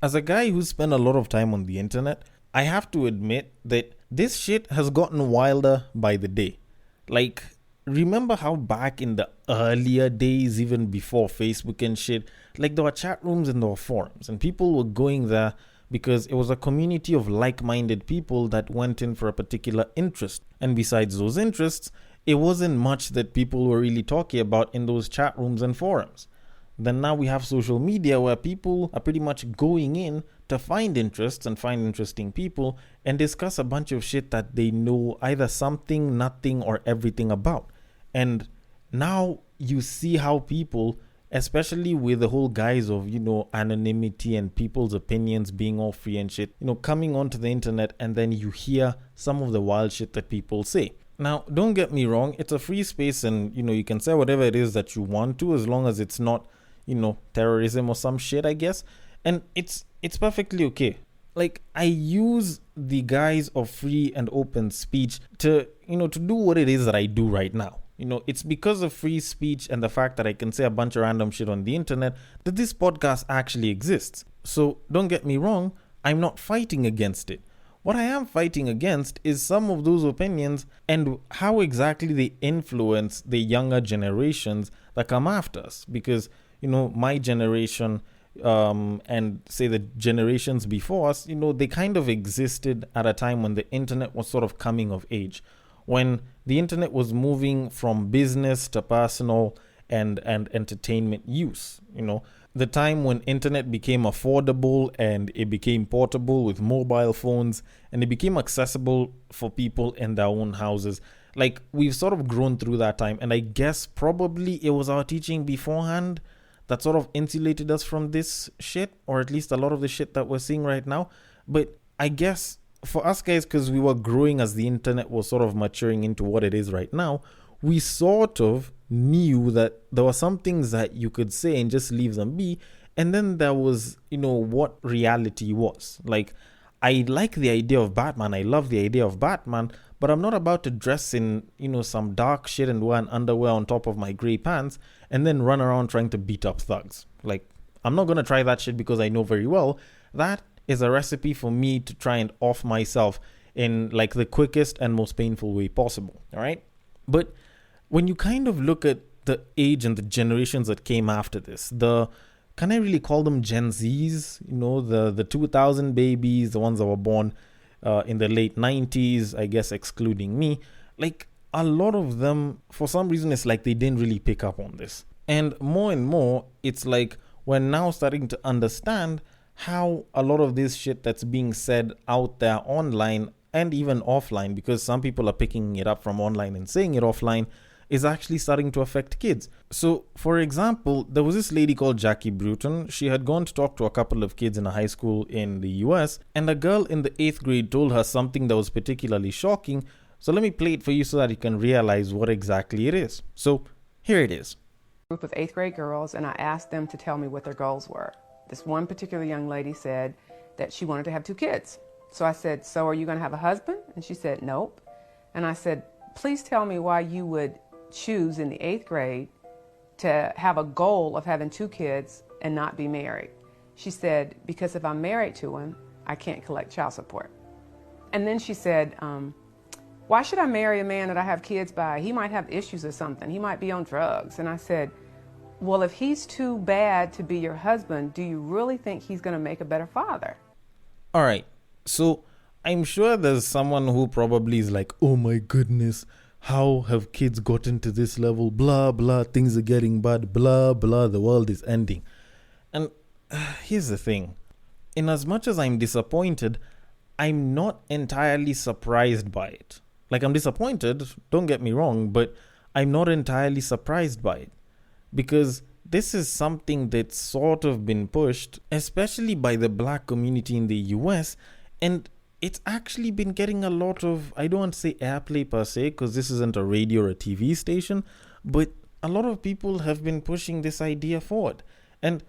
As a guy who spent a lot of time on the internet, I have to admit that this shit has gotten wilder by the day. Like, remember how back in the earlier days, even before Facebook and shit, like there were chat rooms and there were forums, and people were going there because it was a community of like minded people that went in for a particular interest. And besides those interests, it wasn't much that people were really talking about in those chat rooms and forums. Then now we have social media where people are pretty much going in to find interests and find interesting people and discuss a bunch of shit that they know either something, nothing, or everything about. And now you see how people, especially with the whole guise of, anonymity and people's opinions being all free and shit, coming onto the internet, and then you hear some of the wild shit that people say. Now, don't get me wrong, it's a free space and, you can say whatever it is that you want to, as long as it's not terrorism or some shit, I guess. And it's perfectly okay. Like, I use the guise of free and open speech to do what it is that I do right now. It's because of free speech and the fact that I can say a bunch of random shit on the internet that this podcast actually exists. So don't get me wrong, I'm not fighting against it. What I am fighting against is some of those opinions and how exactly they influence the younger generations that come after us. Because my generation and say the generations before us, they kind of existed at a time when the internet was sort of coming of age, when the internet was moving from business to personal and entertainment use. The time when internet became affordable and it became portable with mobile phones and it became accessible for people in their own houses. Like, we've sort of grown through that time, and I guess probably it was our teaching beforehand that sort of insulated us from this shit, or at least a lot of the shit that we're seeing right now. But I guess for us guys, because we were growing as the internet was sort of maturing into what it is right now, we sort of knew that there were some things that you could say and just leave them be. And then there was, what reality was. Like, I like the idea of Batman. I love the idea of Batman, but I'm not about to dress in, some dark shit and wear an underwear on top of my gray pants and then run around trying to beat up thugs. Like, I'm not going to try that shit because I know very well that is a recipe for me to try and off myself in like the quickest and most painful way possible. All right. But when you kind of look at the age and the generations that came after this, can I really call them Gen Zs? The 2000 babies, the ones that were born in the late 90s, I guess excluding me. Like, a lot of them, for some reason, it's like they didn't really pick up on this. And more, it's like we're now starting to understand how a lot of this shit that's being said out there online and even offline, because some people are picking it up from online and saying it offline, is actually starting to affect kids. So, for example, there was this lady called Jackie Bruton. She had gone to talk to a couple of kids in a high school in the US, and a girl in the 8th grade told her something that was particularly shocking. So let me play it for you so that you can realize what exactly it is. So, here it is. Group of 8th grade girls, and I asked them to tell me what their goals were. This one particular young lady said that she wanted to have 2 kids. So I said, so are you going to have a husband? And she said, nope. And I said, please tell me why you would choose in the 8th grade to have a goal of having 2 kids and not be married. She said, because if I'm married to him, I can't collect child support. And then she said, why should I marry a man that I have kids by? He might have issues or something. He might be on drugs. And I said, well, if he's too bad to be your husband, do you really think he's going to make a better father? All right. So I'm sure there's someone who probably is like, oh my goodness, how have kids gotten to this level? Blah, blah, things are getting bad. Blah, blah, the world is ending. And here's the thing. In as much as I'm disappointed, I'm not entirely surprised by it. Like, I'm disappointed, don't get me wrong, but I'm not entirely surprised by it. Because this is something that's sort of been pushed, especially by the black community in the US, and it's actually been getting a lot of, I don't want to say airplay per se, because this isn't a radio or a TV station, but a lot of people have been pushing this idea forward. And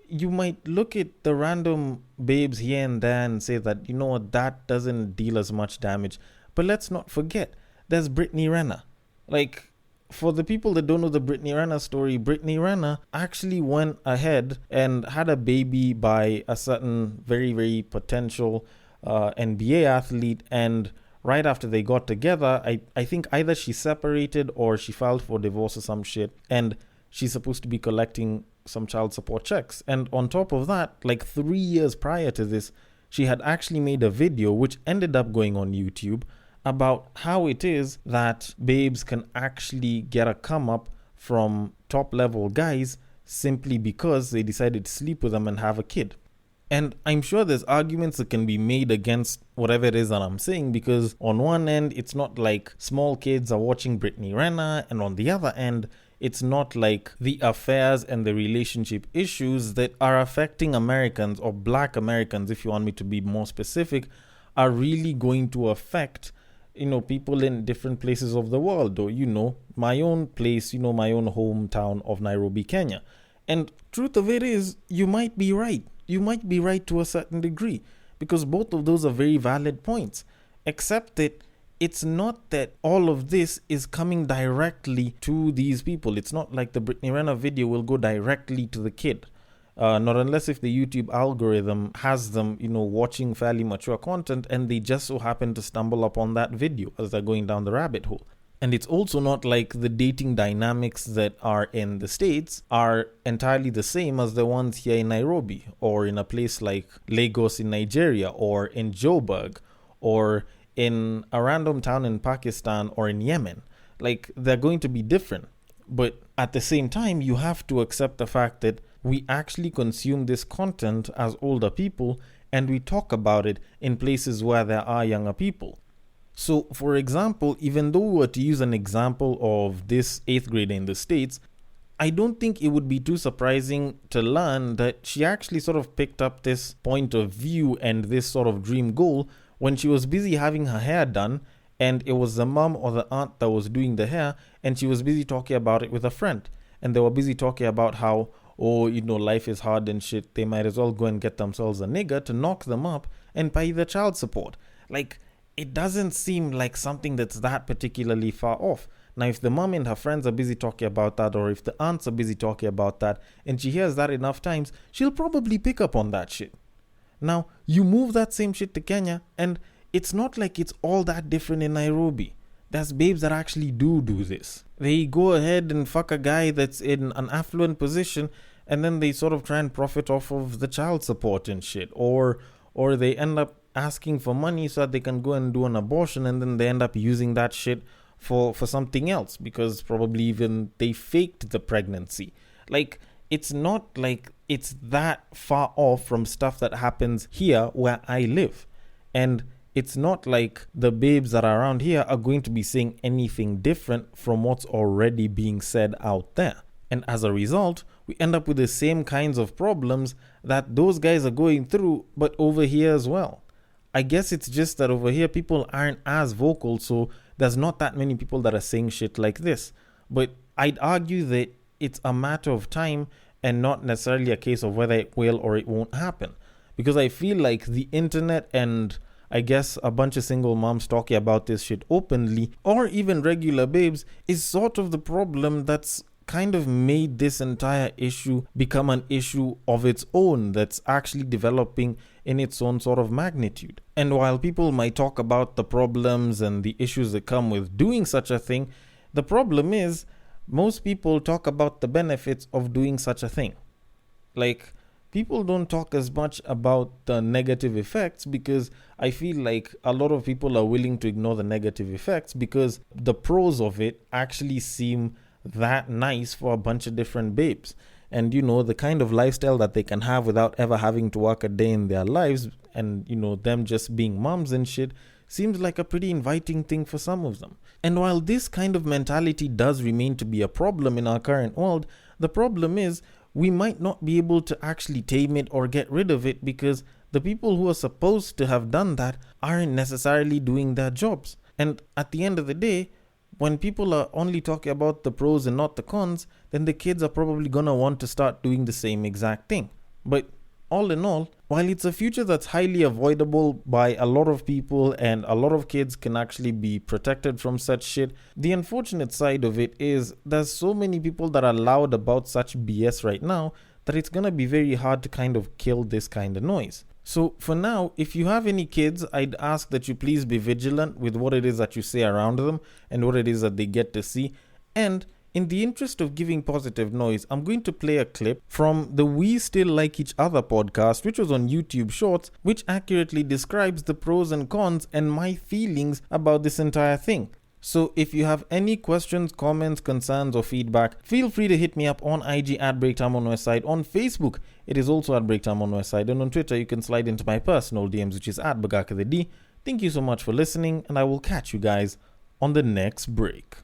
you might look at the random babes here and there and say that, that doesn't deal as much damage. But let's not forget, there's Brittany Renner. Like, for the people that don't know the Brittany Renner story, Brittany Renner actually went ahead and had a baby by a certain very, very potential NBA athlete. And right after they got together, I think either she separated or she filed for divorce or some shit. And she's supposed to be collecting some child support checks. And on top of that, like 3 years prior to this, she had actually made a video which ended up going on YouTube about how it is that babes can actually get a come up from top level guys simply because they decided to sleep with them and have a kid. And I'm sure there's arguments that can be made against whatever it is that I'm saying, because on one end, it's not like small kids are watching Brittany Renner, and on the other end, it's not like the affairs and the relationship issues that are affecting Americans, or black Americans, if you want me to be more specific, are really going to affect, people in different places of the world. Or, my own place, my own hometown of Nairobi, Kenya. And truth of it is, you might be right. You might be right to a certain degree, because both of those are very valid points, except that it's not that all of this is coming directly to these people. It's not like the Brittany Renner video will go directly to the kid. Not unless if the YouTube algorithm has them, watching fairly mature content, and they just so happen to stumble upon that video as they're going down the rabbit hole. And it's also not like the dating dynamics that are in the States are entirely the same as the ones here in Nairobi, or in a place like Lagos in Nigeria, or in Joburg, or in a random town in Pakistan or in Yemen. Like, they're going to be different. But at the same time, you have to accept the fact that we actually consume this content as older people, and we talk about it in places where there are younger people. So, for example, even though we were to use an example of this 8th grader in the States, I don't think it would be too surprising to learn that she actually sort of picked up this point of view and this sort of dream goal when she was busy having her hair done, and it was the mom or the aunt that was doing the hair, and she was busy talking about it with a friend. And they were busy talking about how, life is hard and shit, they might as well go and get themselves a nigger to knock them up and pay the child support. Like, it doesn't seem like something that's that particularly far off. Now, if the mom and her friends are busy talking about that, or if the aunts are busy talking about that, and she hears that enough times, she'll probably pick up on that shit. Now, you move that same shit to Kenya, and it's not like it's all that different in Nairobi. There's babes that actually do this. They go ahead and fuck a guy that's in an affluent position, and then they sort of try and profit off of the child support and shit. Or they end up asking for money so that they can go and do an abortion, and then they end up using that shit for something else, because probably even they faked the pregnancy. Like, it's not like it's that far off from stuff that happens here where I live. And it's not like the babes that are around here are going to be saying anything different from what's already being said out there. And as a result, we end up with the same kinds of problems that those guys are going through, but over here as well. I guess it's just that over here people aren't as vocal, so there's not that many people that are saying shit like this. But I'd argue that it's a matter of time and not necessarily a case of whether it will or it won't happen. Because I feel like the internet and I guess a bunch of single moms talking about this shit openly, or even regular babes, is sort of the problem that's kind of made this entire issue become an issue of its own that's actually developing in its own sort of magnitude. And while people might talk about the problems and the issues that come with doing such a thing, the problem is most people talk about the benefits of doing such a thing. Like, people don't talk as much about the negative effects, because I feel like a lot of people are willing to ignore the negative effects because the pros of it actually seem that nice for a bunch of different babes. And the kind of lifestyle that they can have without ever having to work a day in their lives, and them just being moms and shit, seems like a pretty inviting thing for some of them. And while this kind of mentality does remain to be a problem in our current world, the problem is we might not be able to actually tame it or get rid of it, because the people who are supposed to have done that aren't necessarily doing their jobs. And at the end of the day, when people are only talking about the pros and not the cons, then the kids are probably gonna want to start doing the same exact thing. But all in all, while it's a future that's highly avoidable by a lot of people and a lot of kids can actually be protected from such shit, the unfortunate side of it is there's so many people that are loud about such BS right now that it's gonna be very hard to kind of kill this kind of noise. So for now, if you have any kids, I'd ask that you please be vigilant with what it is that you say around them and what it is that they get to see. And in the interest of giving positive noise, I'm going to play a clip from the We Still Like Each Other podcast, which was on YouTube Shorts, which accurately describes the pros and cons and my feelings about this entire thing. So if you have any questions, comments, concerns, or feedback, feel free to hit me up on IG at Breaktime on Westside. On Facebook, it is also at Breaktime on Westside. And on Twitter, you can slide into my personal DMs, which is at Bagaka the D. Thank you so much for listening, and I will catch you guys on the next break.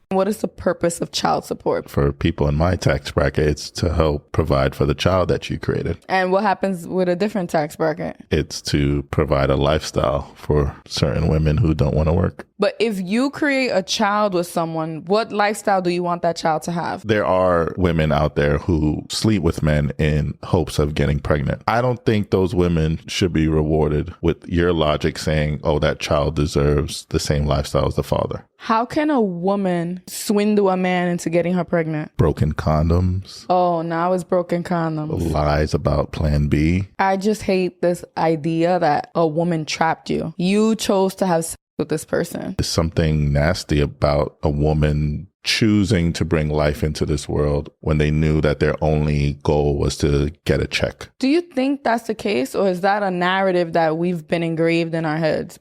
What is the purpose of child support? For people in my tax bracket, it's to help provide for the child that you created. And what happens with a different tax bracket? It's to provide a lifestyle for certain women who don't want to work. But if you create a child with someone, what lifestyle do you want that child to have? There are women out there who sleep with men in hopes of getting pregnant. I don't think those women should be rewarded with your logic saying, oh, that child deserves the same lifestyle as the father. How can a woman swindle a man into getting her pregnant? Broken condoms. Oh, now it's broken condoms. Lies about Plan B. I just hate this idea that a woman trapped you. You chose to have sex with this person. There's something nasty about a woman choosing to bring life into this world when they knew that their only goal was to get a check. Do you think that's the case, or is that a narrative that we've been engraved in our heads?